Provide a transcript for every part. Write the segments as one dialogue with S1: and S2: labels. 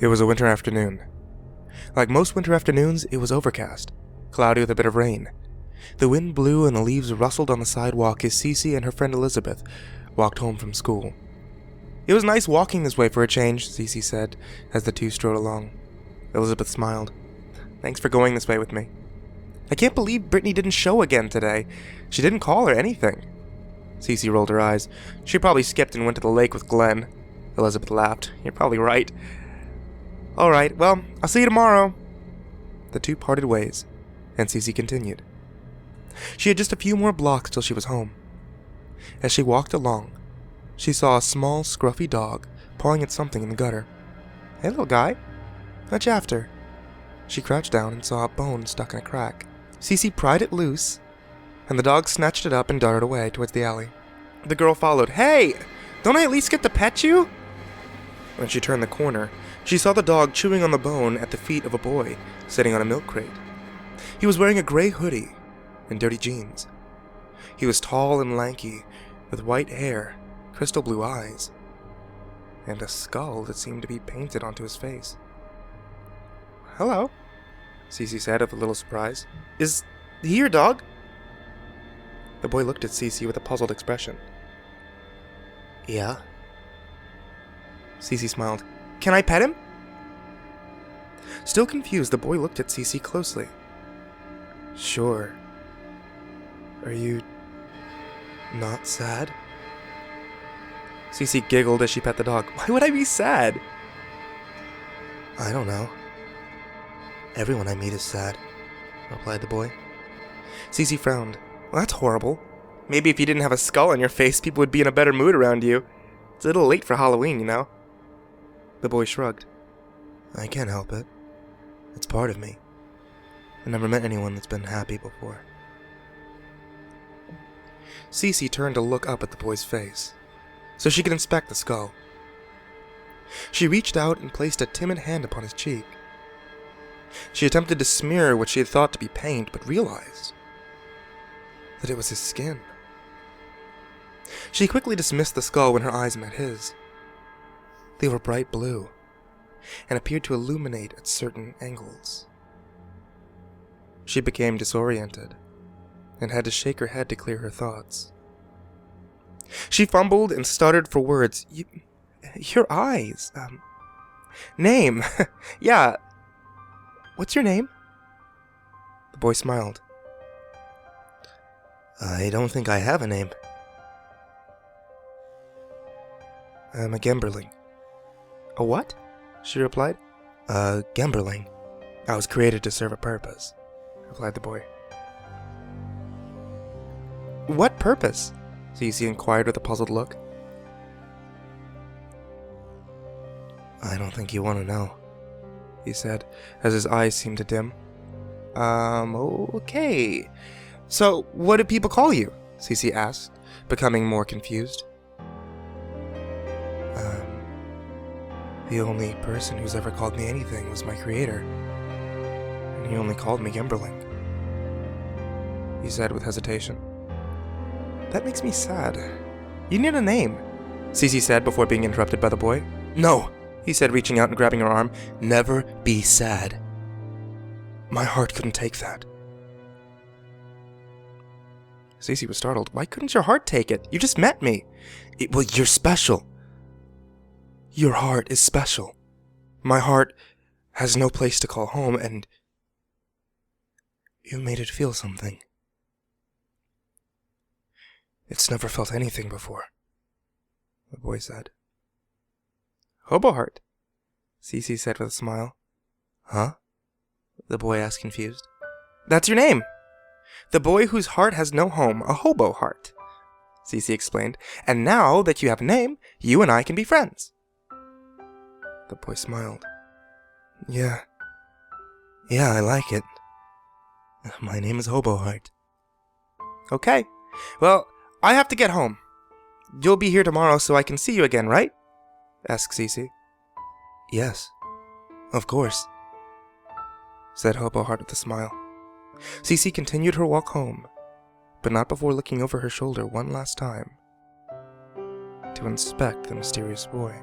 S1: It was a winter afternoon. Like most winter afternoons, it was overcast, cloudy with a bit of rain. The wind blew and the leaves rustled on the sidewalk as Cece and her friend Elizabeth walked home from school. "It was nice walking this way for a change," Cece said, as the two strode along. Elizabeth smiled. "Thanks for going this way with me. I can't believe Brittany didn't show again today. She didn't call or anything." Cece rolled her eyes. "She probably skipped and went to the lake with Glenn." Elizabeth laughed. "You're probably right." "All right, well, I'll see you tomorrow." The two parted ways, and Cece continued. She had just a few more blocks till she was home. As she walked along, she saw a small, scruffy dog pawing at something in the gutter. "Hey, little guy. What you after?" She crouched down and saw a bone stuck in a crack. Cece pried it loose, and the dog snatched it up and darted away towards the alley. The girl followed. "Hey! Don't I at least get to pet you?" When she turned the corner, she saw the dog chewing on the bone at the feet of a boy sitting on a milk crate. He was wearing a gray hoodie and dirty jeans. He was tall and lanky, with white hair, crystal blue eyes, and a skull that seemed to be painted onto his face. "Hello," Cece said with a little surprise. "Is he your dog?" The boy looked at Cece with a puzzled expression. "Yeah." Cece smiled. "Can I pet him?" Still confused, the boy looked at Cece closely. "Sure. Are you not sad?" Cece giggled as she pet the dog. "Why would I be sad?" "I don't know. Everyone I meet is sad," replied the boy. Cece frowned. "Well, that's horrible. Maybe if you didn't have a skull on your face, people would be in a better mood around you. It's a little late for Halloween, you know." The boy shrugged. "I can't help it. It's part of me. I never met anyone that's been happy before." Cece turned to look up at the boy's face, so she could inspect the skull. She reached out and placed a timid hand upon his cheek. She attempted to smear what she had thought to be paint, but realized that it was his skin. She quickly dismissed the skull when her eyes met his. They were bright blue, and appeared to illuminate at certain angles. She became disoriented, and had to shake her head to clear her thoughts. She fumbled and stuttered for words. Your eyes, name, yeah, what's your name?" The boy smiled. "I don't think I have a name. I'm a Gemberling." "A what?" she replied. "A Gemberling. I was created to serve a purpose," replied the boy. "What purpose?" Cece inquired with a puzzled look. "I don't think you want to know," he said, as his eyes seemed to dim. Okay. So, what do people call you?" Cece asked, becoming more confused. The only person who's ever called me anything was my creator, and he only called me Gemberling," he said with hesitation. "That makes me sad. You need a name," Cece said before being interrupted by the boy. "No," he said, reaching out and grabbing her arm. "Never be sad. My heart couldn't take that." Cece was startled. "Why couldn't your heart take it? You just met me." Well, you're special. Your heart is special. My heart has no place to call home, and you made it feel something. It's never felt anything before," the boy said. "Hobo heart," Cece said with a smile. "Huh?" the boy asked, confused. "That's your name. The boy whose heart has no home, a hobo heart," Cece explained. "And now that you have a name, you and I can be friends." The boy smiled. Yeah, I like it. My name is Hobo Heart." "Okay. Well, I have to get home. You'll be here tomorrow so I can see you again, right?" asked Cece. "Yes, of course," said Hobo Heart with a smile. Cece continued her walk home, but not before looking over her shoulder one last time to inspect the mysterious boy.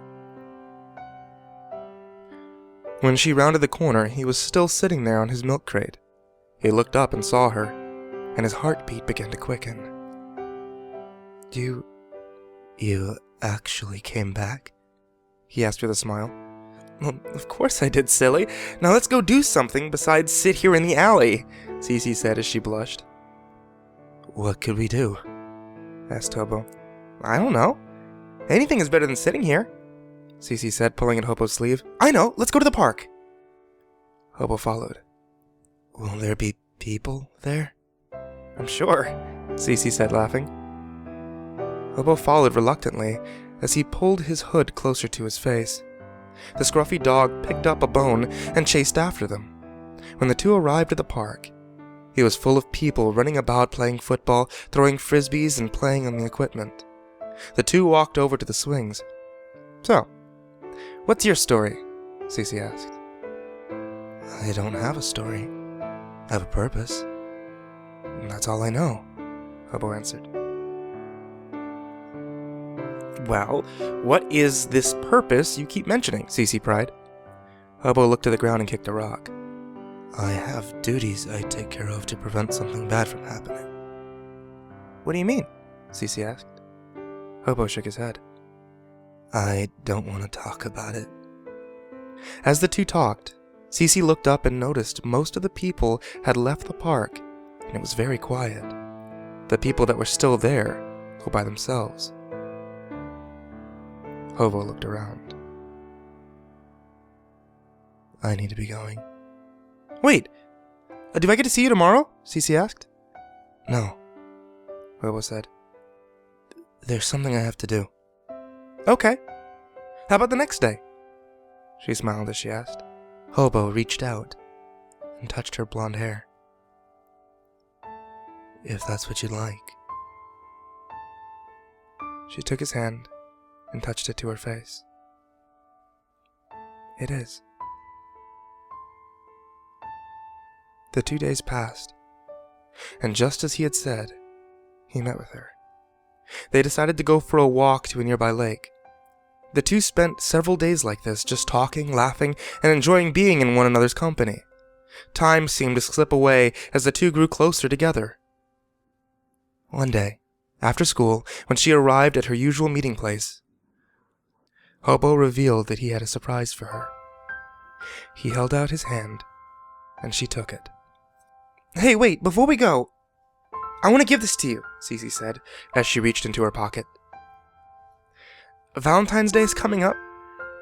S1: When she rounded the corner, he was still sitting there on his milk crate. He looked up and saw her, and his heartbeat began to quicken. You actually came back? He asked with a smile. Well, of course I did, silly. Now let's go do something besides sit here in the alley, Cece said as she blushed. What could we do? Asked Hobo. I don't know. Anything is better than sitting here, Cece said, pulling at Hobo's sleeve. I know, let's go to the park. Hobo followed. Will there be people there? I'm sure, Cece said, laughing. Hobo followed reluctantly as he pulled his hood closer to his face. The scruffy dog picked up a bone and chased after them. When the two arrived at the park, he was full of people running about playing football, throwing frisbees, and playing on the equipment. The two walked over to the swings. So, what's your story? Cece asked. I don't have a story. I have a purpose. And that's all I know, Hobo answered. Well, what is this purpose you keep mentioning? Cece cried. Hobo looked to the ground and kicked a rock. I have duties I take care of to prevent something bad from happening. What do you mean? Cece asked. Hobo shook his head. I don't want to talk about it. As the two talked, Cece looked up and noticed most of the people had left the park, and it was very quiet. The people that were still there were by themselves. Hobo looked around. I need to be going. Wait! Do I get to see you tomorrow? Cece asked. No, Hobo said. There's something I have to do. Okay. How about the next day? She smiled as she asked. Hobo reached out and touched her blonde hair. If that's what you'd like. She took his hand and touched it to her face. It is. The 2 days passed, and just as he had said, he met with her. They decided to go for a walk to a nearby lake. The two spent several days like this, just talking, laughing, and enjoying being in one another's company. Time seemed to slip away as the two grew closer together. One day, after school, when she arrived at her usual meeting place, Hobo revealed that he had a surprise for her. He held out his hand, and she took it. Hey, wait, before we go, I want to give this to you, Cece said, as she reached into her pocket. Valentine's Day is coming up,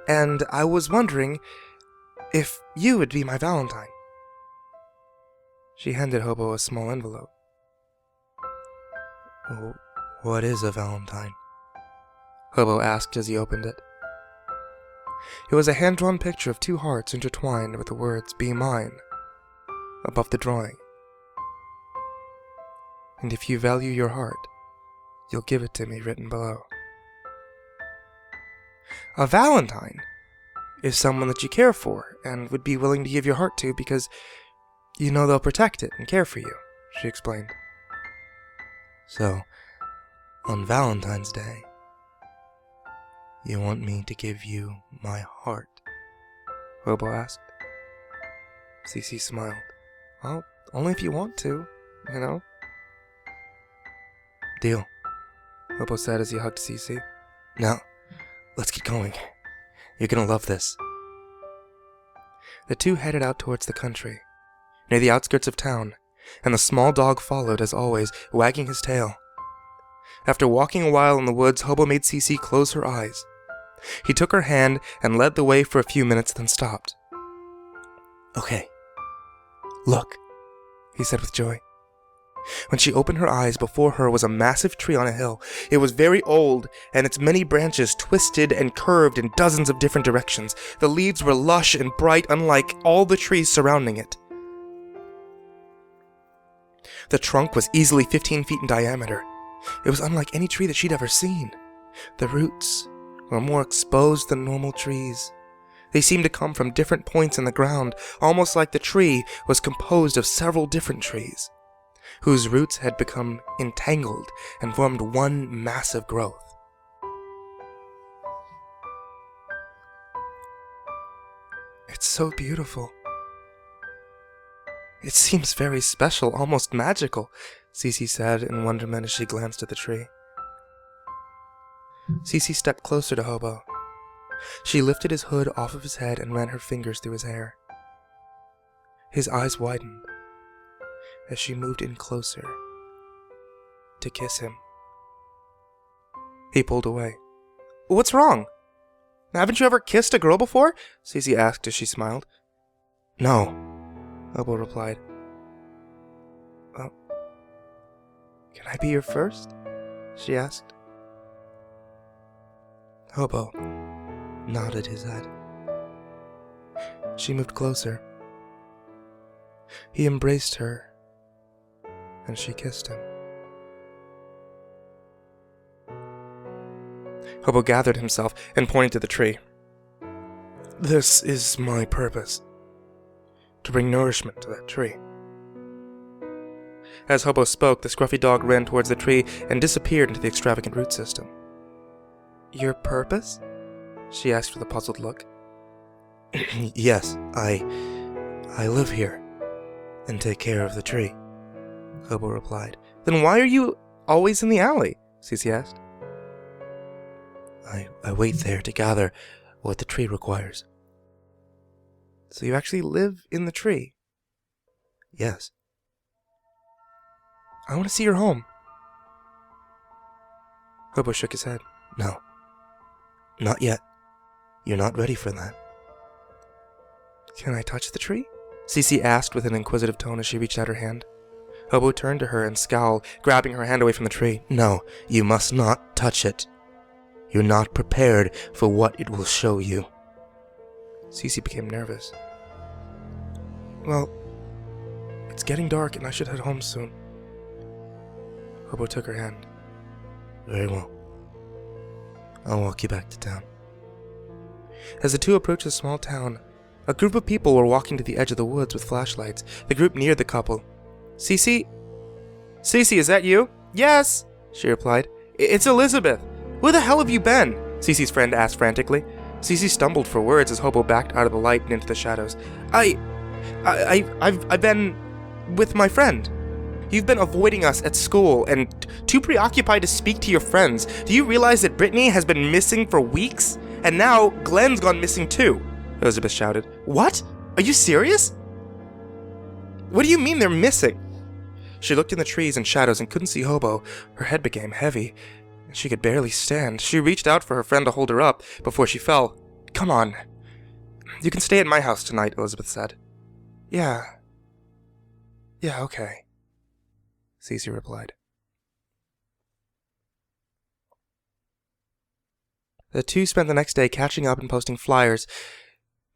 S1: and I was wondering if you would be my Valentine. She handed Hobo a small envelope. What is a Valentine? Hobo asked as he opened it. It was a hand-drawn picture of two hearts intertwined with the words, "Be mine," above the drawing. And if you value your heart, you'll give it to me written below. A Valentine is someone that you care for and would be willing to give your heart to because you know they'll protect it and care for you, she explained. So, on Valentine's Day, you want me to give you my heart? Hobo asked. Cece smiled. Well, only if you want to, you know. Deal, Hobo said as he hugged Cece. Now, let's get going. You're gonna love this. The two headed out towards the country, near the outskirts of town, and the small dog followed as always, wagging his tail. After walking a while in the woods, Hobo made Cece close her eyes. He took her hand and led the way for a few minutes, then stopped. Okay, look, he said with joy. When she opened her eyes, before her was a massive tree on a hill. It was very old, and its many branches twisted and curved in dozens of different directions. The leaves were lush and bright, unlike all the trees surrounding it. The trunk was easily 15 feet in diameter. It was unlike any tree that she'd ever seen. The roots were more exposed than normal trees. They seemed to come from different points in the ground, almost like the tree was composed of several different trees, whose roots had become entangled and formed one massive growth. It's so beautiful. It seems very special, almost magical, Cece said in wonderment as she glanced at the tree. Cece stepped closer to Hobo. She lifted his hood off of his head and ran her fingers through his hair. His eyes widened as she moved in closer to kiss him. He pulled away. What's wrong? Haven't you ever kissed a girl before? Cece asked as she smiled. No, Hobo replied. Well, can I be your first? She asked. Hobo nodded his head. She moved closer. He embraced her, and she kissed him. Hobo gathered himself and pointed to the tree. This is my purpose, to bring nourishment to that tree. As Hobo spoke, the scruffy dog ran towards the tree and disappeared into the extravagant root system. Your purpose? She asked with a puzzled look. Yes, I live here and take care of the tree, Hobo replied. Then why are you always in the alley? Cece asked. I wait there to gather what the tree requires. So you actually live in the tree? Yes. I want to see your home. Hobo shook his head. No. Not yet. You're not ready for that. Can I touch the tree? Cece asked with an inquisitive tone as she reached out her hand. Hobo turned to her and scowled, grabbing her hand away from the tree. No, you must not touch it. You're not prepared for what it will show you. Cece became nervous. Well, it's getting dark and I should head home soon. Hobo took her hand. Very well. I'll walk you back to town. As the two approached the small town, a group of people were walking to the edge of the woods with flashlights. The group neared the couple. Cece? Cece, is that you? Yes, she replied. It's Elizabeth. Where the hell have you been? Cece's friend asked frantically. Cece stumbled for words as Hobo backed out of the light and into the shadows. I've been with my friend. You've been avoiding us at school and too preoccupied to speak to your friends. Do you realize that Brittany has been missing for weeks? And now Glenn's gone missing too, Elizabeth shouted. What? Are you serious? What do you mean they're missing? She looked in the trees and shadows and couldn't see Hobo. Her head became heavy. She could barely stand. She reached out for her friend to hold her up before she fell. Come on. You can stay at my house tonight, Elizabeth said. Yeah, okay, Cece replied. The two spent the next day catching up and posting flyers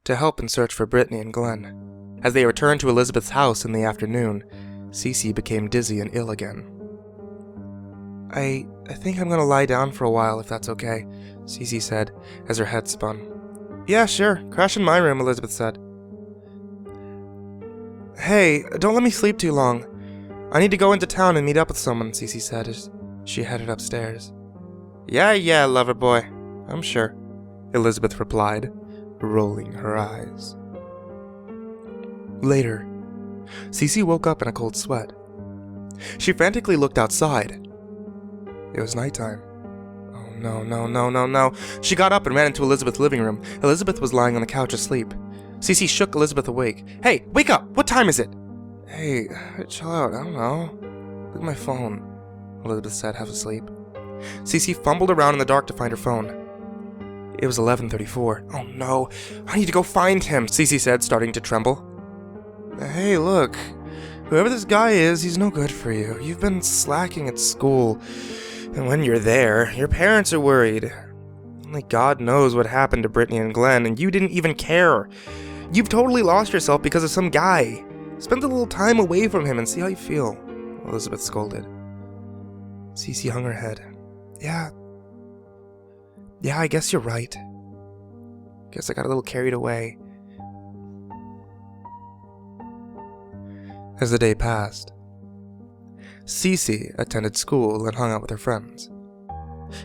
S1: to help in search for Brittany and Glenn. As they returned to Elizabeth's house in the afternoon, Cece became dizzy and ill again. I think I'm gonna lie down for a while if that's okay, Cece said as her head spun. Yeah, sure. Crash in my room, Elizabeth said. Hey, don't let me sleep too long. I need to go into town and meet up with someone, Cece said as she headed upstairs. Yeah, lover boy. I'm sure, Elizabeth replied, rolling her eyes. Later, Cece woke up in a cold sweat. She frantically looked outside. It was nighttime. Oh, no. She got up and ran into Elizabeth's living room. Elizabeth was lying on the couch asleep. Cece shook Elizabeth awake. Hey, wake up! What time is it? Hey, chill out. I don't know. Look at my phone, Elizabeth said, half asleep. Cece fumbled around in the dark to find her phone. It was 11:34. Oh no, I need to go find him, Cece said, starting to tremble. Hey, look. Whoever this guy is, he's no good for you. You've been slacking at school. And when you're there, your parents are worried. Only God knows what happened to Brittany and Glenn, and you didn't even care. You've totally lost yourself because of some guy. Spend a little time away from him and see how you feel, Elizabeth scolded. Cece hung her head. Yeah, I guess you're right. Guess I got a little carried away. As the day passed, Cece attended school and hung out with her friends.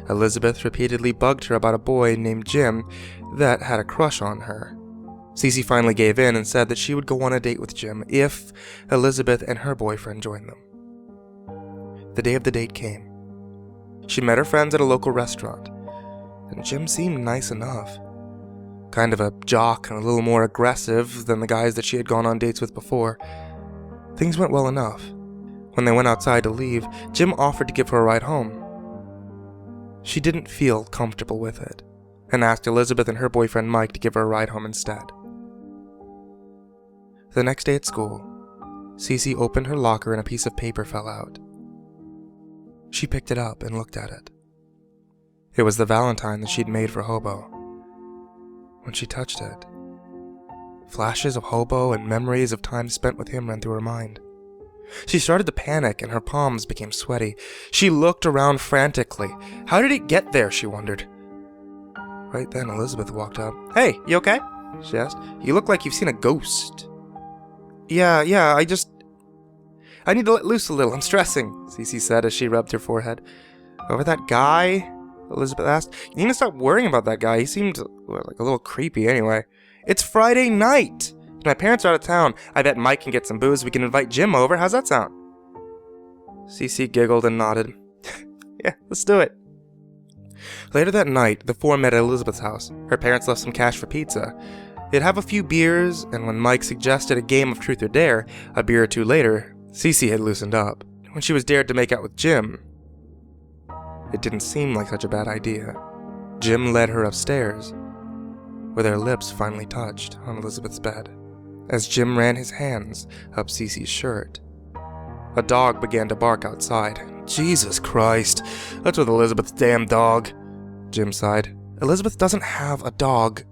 S1: Elizabeth repeatedly bugged her about a boy named Jim that had a crush on her. Cece finally gave in and said that she would go on a date with Jim if Elizabeth and her boyfriend joined them. The day of the date came. She met her friends at a local restaurant, and Jim seemed nice enough. Kind of a jock and a little more aggressive than the guys that she had gone on dates with before. Things went well enough. When they went outside to leave, Jim offered to give her a ride home. She didn't feel comfortable with it, and asked Elizabeth and her boyfriend Mike to give her a ride home instead. The next day at school, Cece opened her locker and a piece of paper fell out. She picked it up and looked at it. It was the Valentine that she'd made for Hobo. When she touched it, flashes of Hobo and memories of time spent with him ran through her mind. She started to panic and her palms became sweaty. She looked around frantically. How did it get there, she wondered. Right then, Elizabeth walked up. "Hey, you okay?" she asked. "You look like you've seen a ghost." Yeah, I need to let loose a little. I'm stressing," Cece said as she rubbed her forehead. "Over that guy?" Elizabeth asked. "You need to stop worrying about that guy. He seemed like a little creepy anyway." "It's Friday night. My parents are out of town. I bet Mike can get some booze. We can invite Jim over. How's that sound?" Cece giggled and nodded. "Yeah, let's do it." Later that night, the four met at Elizabeth's house. Her parents left some cash for pizza. They'd have a few beers, and when Mike suggested a game of Truth or Dare, a beer or two later, Cece had loosened up. When she was dared to make out with Jim, it didn't seem like such a bad idea. Jim led her upstairs, where their lips finally touched on Elizabeth's bed. As Jim ran his hands up Cece's shirt, a dog began to bark outside. "Jesus Christ, that's with Elizabeth's damn dog," Jim sighed. "Elizabeth doesn't have a dog,"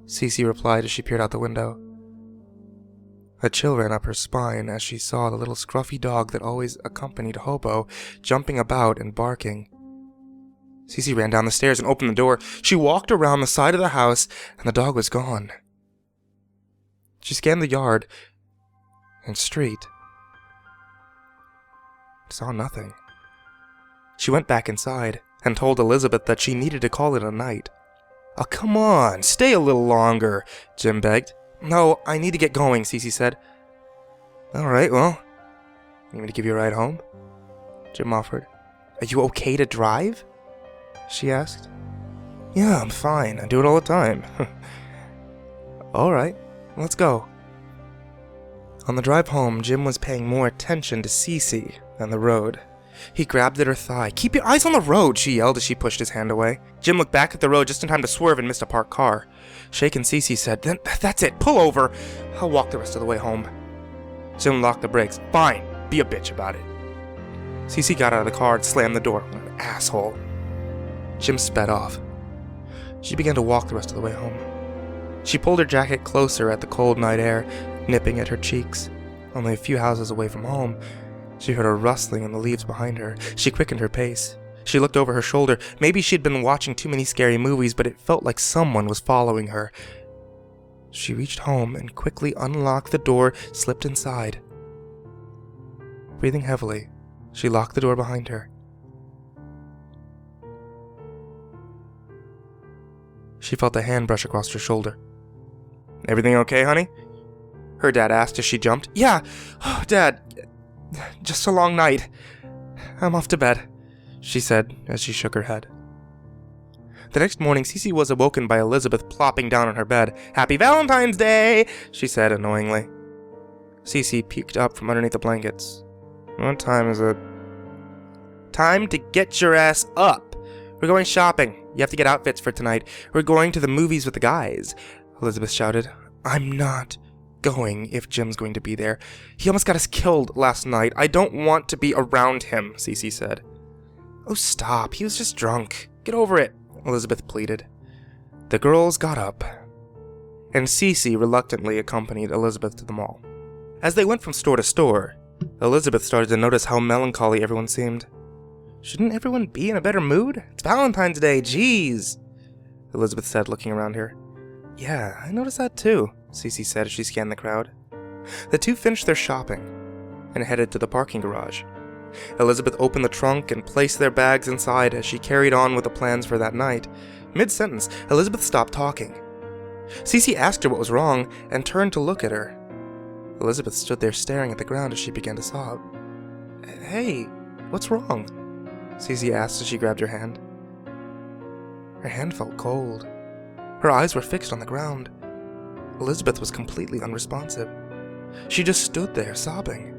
S1: Cece replied as she peered out the window. A chill ran up her spine as she saw the little scruffy dog that always accompanied Hobo jumping about and barking. Cece ran down the stairs and opened the door. She walked around the side of the house, and the dog was gone. She scanned the yard and street. Saw nothing. She went back inside and told Elizabeth that she needed to call it a night. "Oh, come on, stay a little longer," Jim begged. "No, I need to get going," Cece said. "All right, well, you want me to give you a ride home?" Jim offered. "Are you okay to drive?" she asked. "Yeah, I'm fine. I do it all the time." "All right, let's go." On the drive home, Jim was paying more attention to Cece than the road. He grabbed at her thigh. "Keep your eyes on the road," she yelled as she pushed his hand away. Jim looked back at the road just in time to swerve and missed a parked car. Shaken, Cece said, "Then that's it. Pull over. I'll walk the rest of the way home." Jim locked the brakes. "Fine. Be a bitch about it." Cece got out of the car and slammed the door. What an asshole. Jim sped off. She began to walk the rest of the way home. She pulled her jacket closer at the cold night air, nipping at her cheeks. Only a few houses away from home, she heard a rustling in the leaves behind her. She quickened her pace. She looked over her shoulder. Maybe she'd been watching too many scary movies, but it felt like someone was following her. She reached home and quickly unlocked the door, slipped inside. Breathing heavily, she locked the door behind her. She felt a hand brush across her shoulder. "Everything okay, honey?" her dad asked as she jumped. "Yeah, oh, Dad, just a long night. I'm off to bed," she said as she shook her head. The next morning, Cece was awoken by Elizabeth plopping down on her bed. "Happy Valentine's Day," she said annoyingly. Cece peeked up from underneath the blankets. "What time is it?" "Time to get your ass up. We're going shopping. You have to get outfits for tonight. We're going to the movies with the guys," Elizabeth shouted. "I'm not going if Jim's going to be there. He almost got us killed last night. I don't want to be around him," Cece said. "Oh, stop. He was just drunk. Get over it," Elizabeth pleaded. The girls got up, and Cece reluctantly accompanied Elizabeth to the mall. As they went from store to store, Elizabeth started to notice how melancholy everyone seemed. "Shouldn't everyone be in a better mood? It's Valentine's Day, jeez," Elizabeth said, looking around her. "Yeah, I noticed that too," Cece said as she scanned the crowd. The two finished their shopping and headed to the parking garage. Elizabeth opened the trunk and placed their bags inside as she carried on with the plans for that night. Mid-sentence, Elizabeth stopped talking. Cece asked her what was wrong and turned to look at her. Elizabeth stood there staring at the ground as she began to sob. "Hey, what's wrong?" Cece asked as she grabbed her hand. Her hand felt cold. Her eyes were fixed on the ground. Elizabeth was completely unresponsive. She just stood there, sobbing.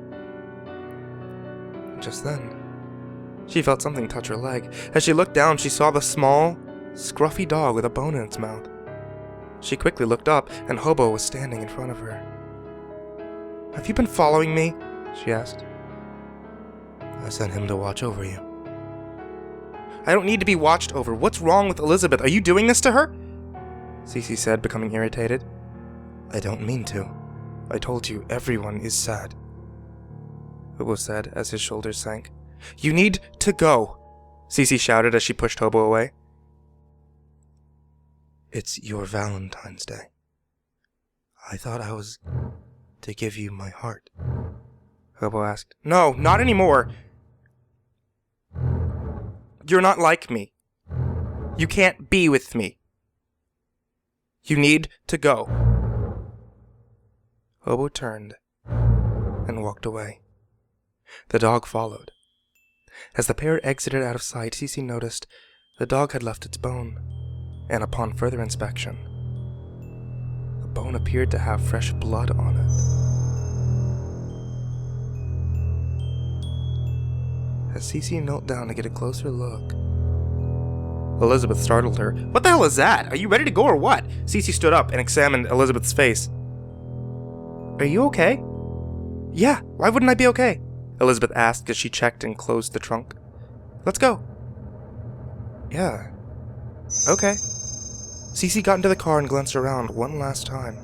S1: Just then, she felt something touch her leg. As she looked down, she saw the small, scruffy dog with a bone in its mouth. She quickly looked up, and Hobo was standing in front of her. "Have you been following me?" she asked. "I sent him to watch over you." "I don't need to be watched over. What's wrong with Elizabeth? Are you doing this to her?" Cece said, becoming irritated. "I don't mean to. I told you everyone is sad," Hobo said as his shoulders sank. "You need to go," Cece shouted as she pushed Hobo away. "It's your Valentine's Day. I thought I was to give you my heart," Hobo asked. "No, not anymore. You're not like me. You can't be with me. You need to go." Hobo turned and walked away. The dog followed. As the pair exited out of sight, Cece noticed the dog had left its bone, and upon further inspection, the bone appeared to have fresh blood on it. As Cece knelt down to get a closer look, Elizabeth startled her. "What the hell is that? Are you ready to go or what?" Cece stood up and examined Elizabeth's face. "Are you okay?" "Yeah, why wouldn't I be okay?" Elizabeth asked as she checked and closed the trunk. "Let's go." "Yeah. Okay." Cece got into the car and glanced around one last time.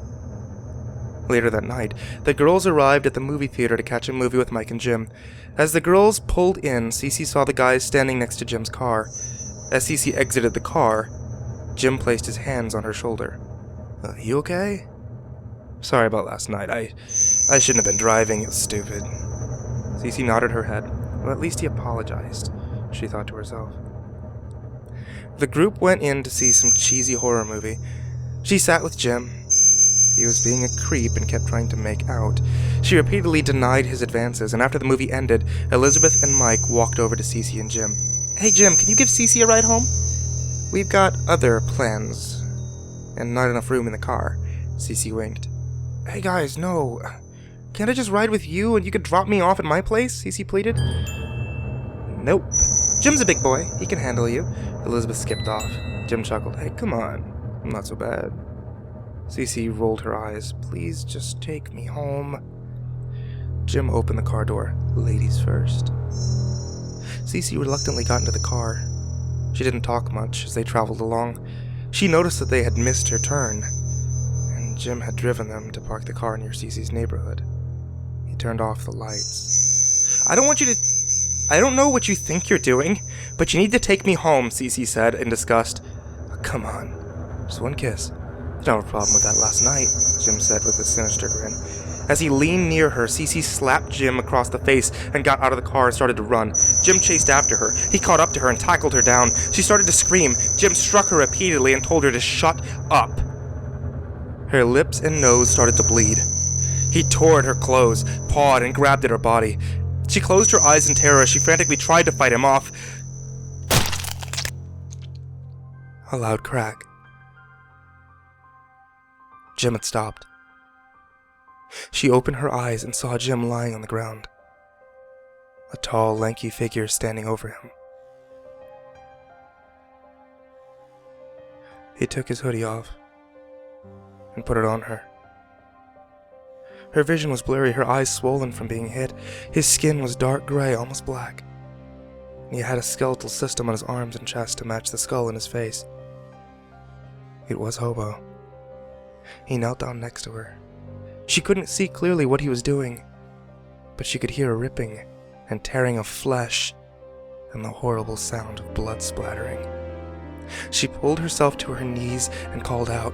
S1: Later that night, the girls arrived at the movie theater to catch a movie with Mike and Jim. As the girls pulled in, Cece saw the guys standing next to Jim's car. As Cece exited the car, Jim placed his hands on her shoulder. "You okay?" "Sorry about last night. I shouldn't have been driving. It was stupid." Cece nodded her head. Well, at least he apologized, she thought to herself. The group went in to see some cheesy horror movie. She sat with Jim. He was being a creep and kept trying to make out. She repeatedly denied his advances, and after the movie ended, Elizabeth and Mike walked over to Cece and Jim. "Hey Jim, can you give Cece a ride home? We've got other plans, and not enough room in the car." Cece winked. "Hey guys, no. Can't I just ride with you and you could drop me off at my place?" Cece pleaded. "Nope. Jim's a big boy. He can handle you." Elizabeth skipped off. Jim chuckled. "Hey, come on. I'm not so bad." Cece rolled her eyes. "Please just take me home." Jim opened the car door. "Ladies first." Cece reluctantly got into the car. She didn't talk much as they traveled along. She noticed that they had missed her turn, and Jim had driven them to park the car near Cece's neighborhood. He turned off the lights. "I don't know what you think you're doing, but you need to take me home," Cece said in disgust. "Oh, come on. Just one kiss. You don't have a problem with that last night," Jim said with a sinister grin. As he leaned near her, Cece slapped Jim across the face and got out of the car and started to run. Jim chased after her. He caught up to her and tackled her down. She started to scream. Jim struck her repeatedly and told her to shut up. Her lips and nose started to bleed. He tore at her clothes, pawed, and grabbed at her body. She closed her eyes in terror as she frantically tried to fight him off. A loud crack. Jim had stopped. She opened her eyes and saw Jim lying on the ground. A tall, lanky figure standing over him. He took his hoodie off and put it on her. Her vision was blurry, her eyes swollen from being hit. His skin was dark gray, almost black. He had a skeletal system on his arms and chest to match the skull in his face. It was Hobo. He knelt down next to her. She couldn't see clearly what he was doing, but she could hear a ripping and tearing of flesh and the horrible sound of blood splattering. She pulled herself to her knees and called out,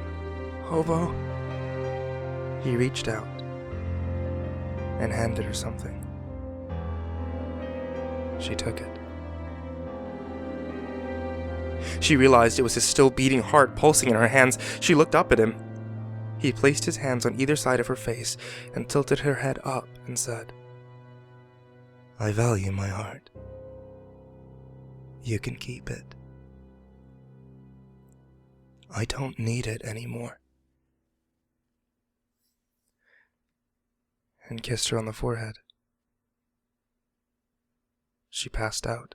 S1: "Hobo." He reached out and handed her something. She took it. She realized it was his still beating heart pulsing in her hands. She looked up at him. He placed his hands on either side of her face and tilted her head up and said, "I value my heart. You can keep it. I don't need it anymore." And kissed her on the forehead. She passed out.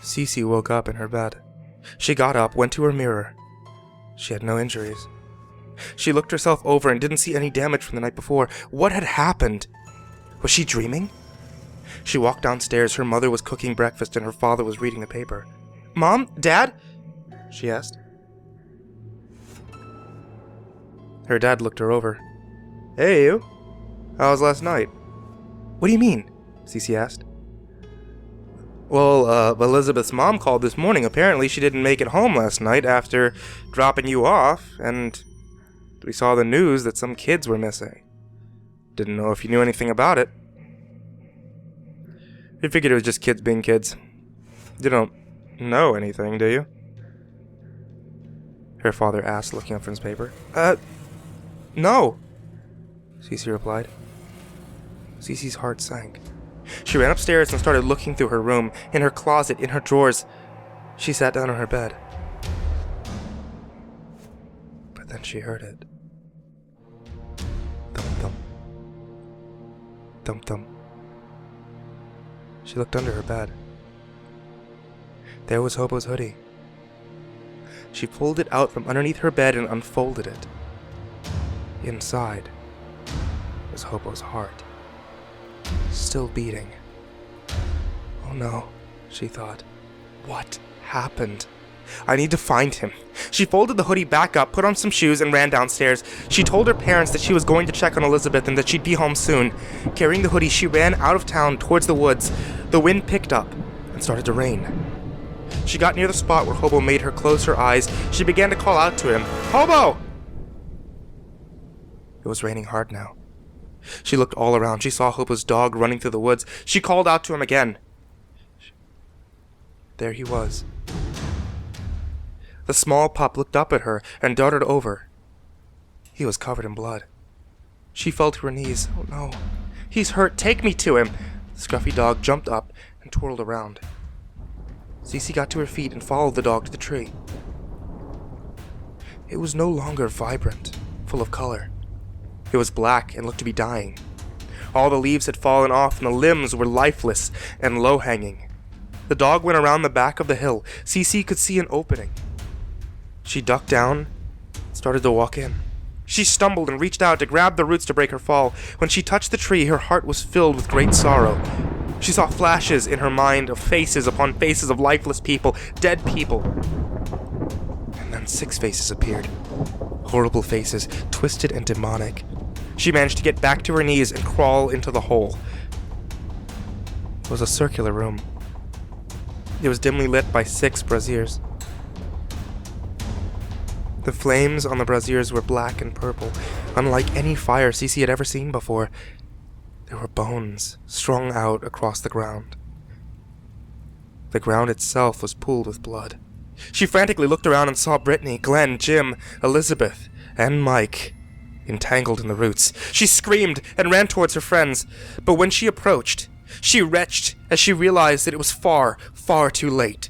S1: Cece woke up in her bed. She got up, went to her mirror. She had no injuries. She looked herself over and didn't see any damage from the night before. What had happened? Was she dreaming? She walked downstairs. Her mother was cooking breakfast and her father was reading the paper. "Mom? Dad?" she asked. Her dad looked her over. "Hey, you. How was last night?" "What do you mean?" Cece asked. "Well, Elizabeth's mom called this morning. Apparently she didn't make it home last night after dropping you off, and we saw the news that some kids were missing. Didn't know if you knew anything about it." "You figured it was just kids being kids. You don't know anything, do you?" her father asked, looking up from his paper. No," Cece replied. Cece's heart sank. She ran upstairs and started looking through her room, in her closet, in her drawers. She sat down on her bed. But then she heard it. Thump-thump. Thump-thump. She looked under her bed. There was Hobo's hoodie. She pulled it out from underneath her bed and unfolded it. Inside was Hobo's heart, still beating. "Oh no," she thought. "What happened? I need to find him." She folded the hoodie back up, put on some shoes, and ran downstairs. She told her parents that she was going to check on Elizabeth and that she'd be home soon. Carrying the hoodie, she ran out of town towards the woods. The wind picked up and started to rain. She got near the spot where Hobo made her close her eyes. She began to call out to him, "Hobo!" It was raining hard now. She looked all around. She saw Hobo's dog running through the woods. She called out to him again. There he was. The small pup looked up at her and darted over. He was covered in blood. She fell to her knees. "Oh no, he's hurt. Take me to him." The scruffy dog jumped up and twirled around. Cece got to her feet and followed the dog to the tree. It was no longer vibrant, full of color. It was black and looked to be dying. All the leaves had fallen off and the limbs were lifeless and low-hanging. The dog went around the back of the hill. Cece could see an opening. She ducked down and started to walk in. She stumbled and reached out to grab the roots to break her fall. When she touched the tree, her heart was filled with great sorrow. She saw flashes in her mind of faces upon faces of lifeless people, dead people. And then 6 faces appeared. Horrible faces, twisted and demonic. She managed to get back to her knees and crawl into the hole. It was a circular room. It was dimly lit by 6 braziers. The flames on the braziers were black and purple, unlike any fire Cece had ever seen before. There were bones strung out across the ground. The ground itself was pooled with blood. She frantically looked around and saw Brittany, Glenn, Jim, Elizabeth, and Mike entangled in the roots. She screamed and ran towards her friends, but when she approached, she retched as she realized that it was far, far too late.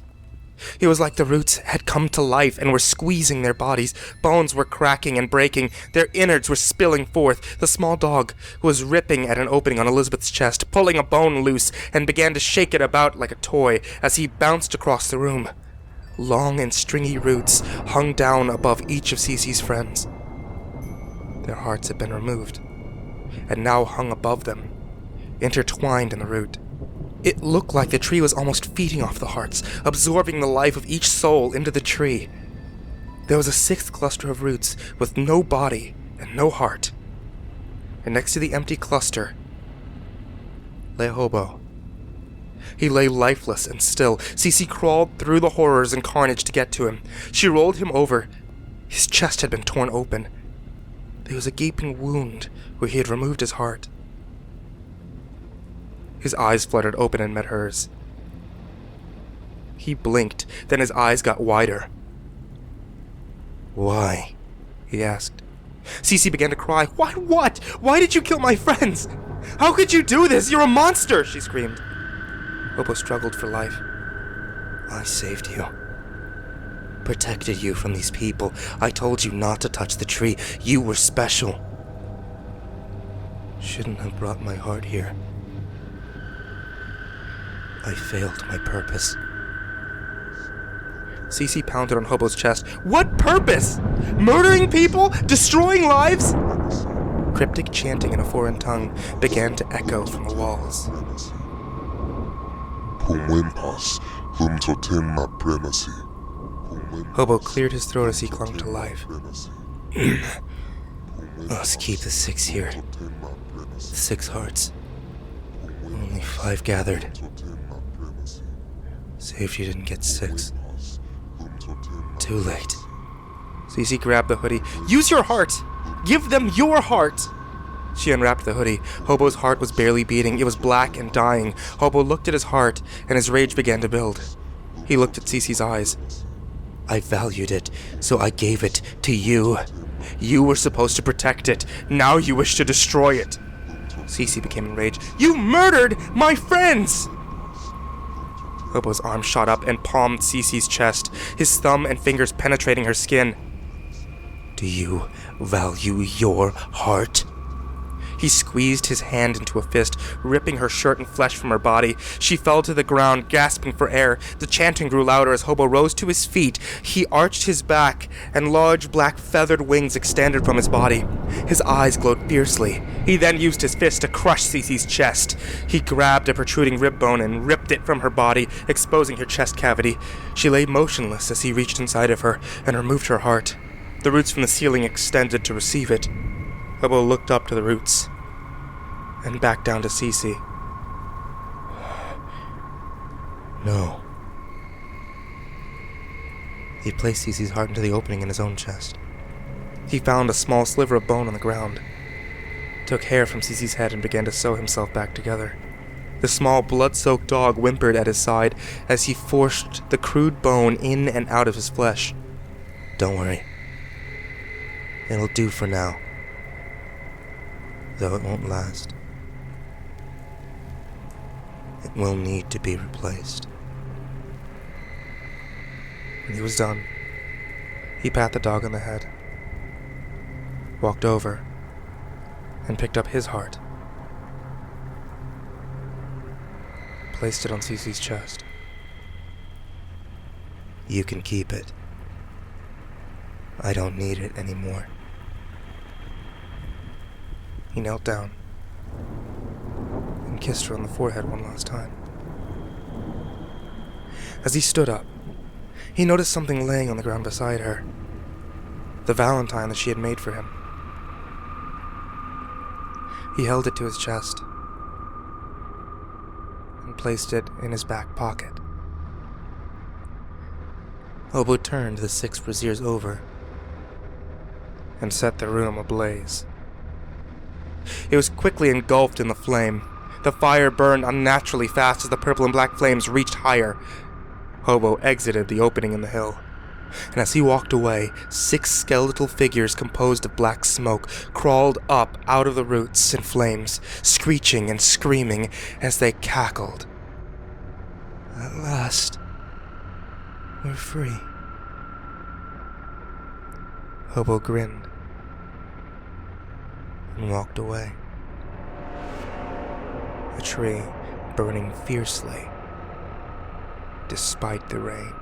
S1: It was like the roots had come to life and were squeezing their bodies. Bones were cracking and breaking. Their innards were spilling forth. The small dog was ripping at an opening on Elizabeth's chest, pulling a bone loose, and began to shake it about like a toy as he bounced across the room. Long and stringy roots hung down above each of Cece's friends. Their hearts had been removed, and now hung above them, intertwined in the root. It looked like the tree was almost feeding off the hearts, absorbing the life of each soul into the tree. There was a 6th cluster of roots with no body and no heart. And next to the empty cluster lay Hobo. He lay lifeless and still. Cece crawled through the horrors and carnage to get to him. She rolled him over. His chest had been torn open. There was a gaping wound where he had removed his heart. His eyes fluttered open and met hers. He blinked, then his eyes got wider. Why? He asked. Cece began to cry. Why what? Why did you kill my friends? How could you do this? You're a monster, she screamed. Hobo struggled for life. I saved you. Protected you from these people. I told you not to touch the tree. You were special. Shouldn't have brought my heart here. I failed my purpose. Cece pounded on Hobo's chest. What purpose? Murdering people? Destroying lives? Cryptic chanting in a foreign tongue began to echo from the walls. Hobo cleared his throat as he clung to life. Let's keep the 6 here. 6 hearts. Only 5 gathered. Saved you didn't get 6. Too late. Cece grabbed the hoodie. Use your heart! Give them your heart! She unwrapped the hoodie. Hobo's heart was barely beating. It was black and dying. Hobo looked at his heart, and his rage began to build. He looked at Cece's eyes. I valued it, so I gave it to you. You were supposed to protect it. Now you wish to destroy it. Cece became enraged. You murdered my friends! Hobo's arm shot up and palmed Cece's chest, his thumb and fingers penetrating her skin. Do you value your heart? He squeezed his hand into a fist, ripping her shirt and flesh from her body. She fell to the ground, gasping for air. The chanting grew louder as Hobo rose to his feet. He arched his back, and large black feathered wings extended from his body. His eyes glowed fiercely. He then used his fist to crush Cece's chest. He grabbed a protruding rib bone and ripped it from her body, exposing her chest cavity. She lay motionless as he reached inside of her and removed her heart. The roots from the ceiling extended to receive it. Hobo looked up to the roots, and back down to Cece. No. He placed Cece's heart into the opening in his own chest. He found a small sliver of bone on the ground, took hair from Cece's head and began to sew himself back together. The small blood-soaked dog whimpered at his side as he forced the crude bone in and out of his flesh. Don't worry. It'll do for now. Though it won't last. It will need to be replaced. When he was done, he pat the dog on the head, walked over, and picked up his heart, placed it on Cece's chest. You can keep it. I don't need it anymore. He knelt down and kissed her on the forehead one last time. As he stood up, he noticed something laying on the ground beside her. The valentine that she had made for him. He held it to his chest and placed it in his back pocket. Hobo turned the 6 braziers over and set the room ablaze. It was quickly engulfed in the flame. The fire burned unnaturally fast as the purple and black flames reached higher. Hobo exited the opening in the hill, and as he walked away, 6 skeletal figures composed of black smoke crawled up out of the roots and flames, screeching and screaming as they cackled. At last, we're free. Hobo grinned and walked away. The tree burning fiercely despite the rain.